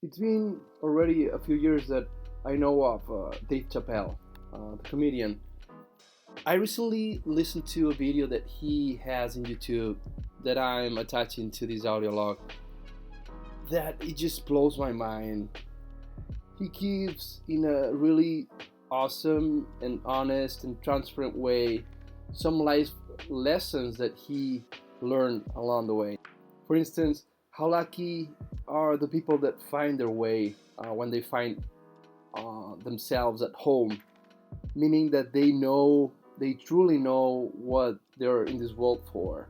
It's been already a few years that I know of Dave Chappelle, the comedian. I recently listened to a video that he has in YouTube that I'm attaching to this audio log that it just blows my mind. He gives, in a really awesome and honest and transparent way, some life lessons that he learned along the way. For instance, how lucky are the people that find their way when they find themselves at home, meaning that they truly know what they're in this world for.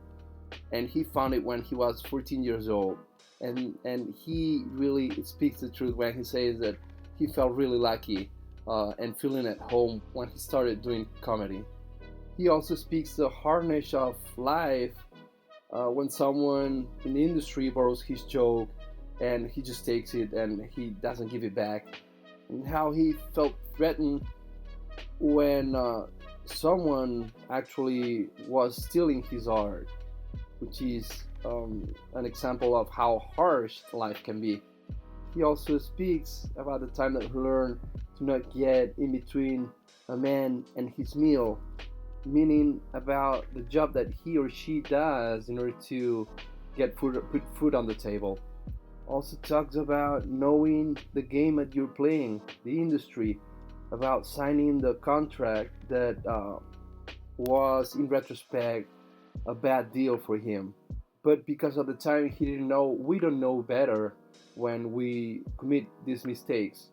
And he found it when he was 14 years old, and he really speaks the truth when he says that he felt really lucky and feeling at home when he started doing comedy. He also speaks the hardness of life when someone in the industry borrows his joke and he just takes it and he doesn't give it back, and how he felt threatened when someone actually was stealing his art, which is an example of how harsh life can be. He also speaks about the time that he learned to not get in between a man and his meal, meaning about the job that he or she does in order to put food on the table. Also talks about knowing the game that you're playing, the industry, about signing the contract that was in retrospect a bad deal for him. But because of the time he didn't know, we don't know better when we commit these mistakes.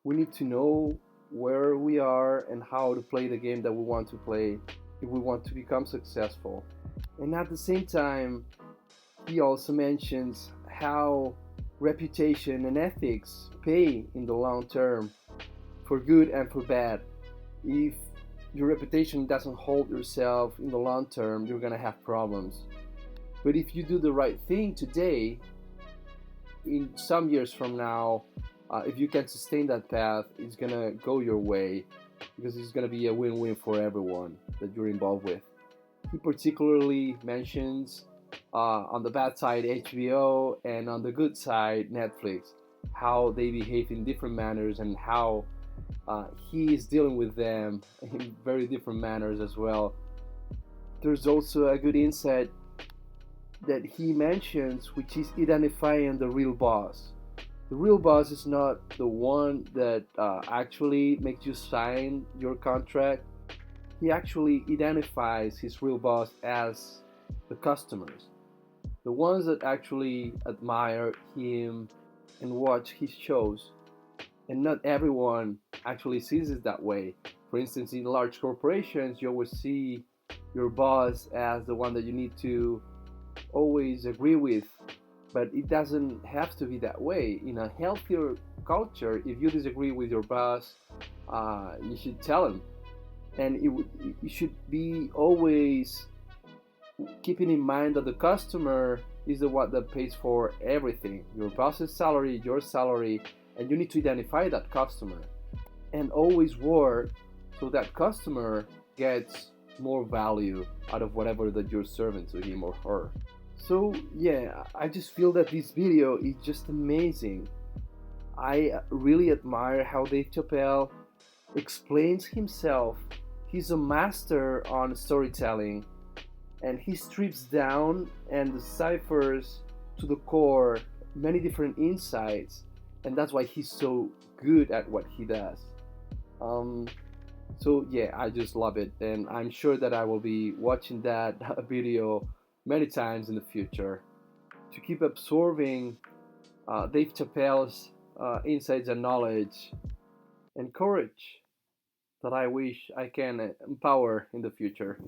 We need to know where we are and how to play the game that we want to play if we want to become successful. And at the same time, he also mentions how reputation and ethics pay in the long term, for good and for bad. If your reputation doesn't hold yourself in the long term, you're gonna have problems. But if you do the right thing today, in some years from now, if you can sustain that path, it's gonna go your way because it's gonna be a win-win for everyone that you're involved with. He particularly mentions on the bad side HBO and on the good side Netflix, how they behave in different manners and how he is dealing with them in very different manners as well. There's also a good insight that he mentions, which is identifying the real boss. The real boss is not the one that actually makes you sign your contract. He actually identifies his real boss as the customers, the ones that actually admire him and watch his shows. And not everyone actually sees it that way. For instance, in large corporations, you always see your boss as the one that you need to always agree with, but it doesn't have to be that way. In a healthier culture, if you disagree with your boss, you should tell him, and it should be always keeping in mind that the customer is the one that pays for everything, your boss's salary, your salary, and you need to identify that customer and always work so that customer gets more value out of whatever that you're serving to him or her. So yeah, I just feel that this video is just amazing. I really admire how Dave Chappelle explains himself. He's a master on storytelling, and he strips down and deciphers to the core many different insights, and that's why he's so good at what he does. Um, so yeah, I just love it, and I'm sure that I will be watching that video many times in the future to keep absorbing Dave Chappelle's insights and knowledge and courage that I wish I can empower in the future.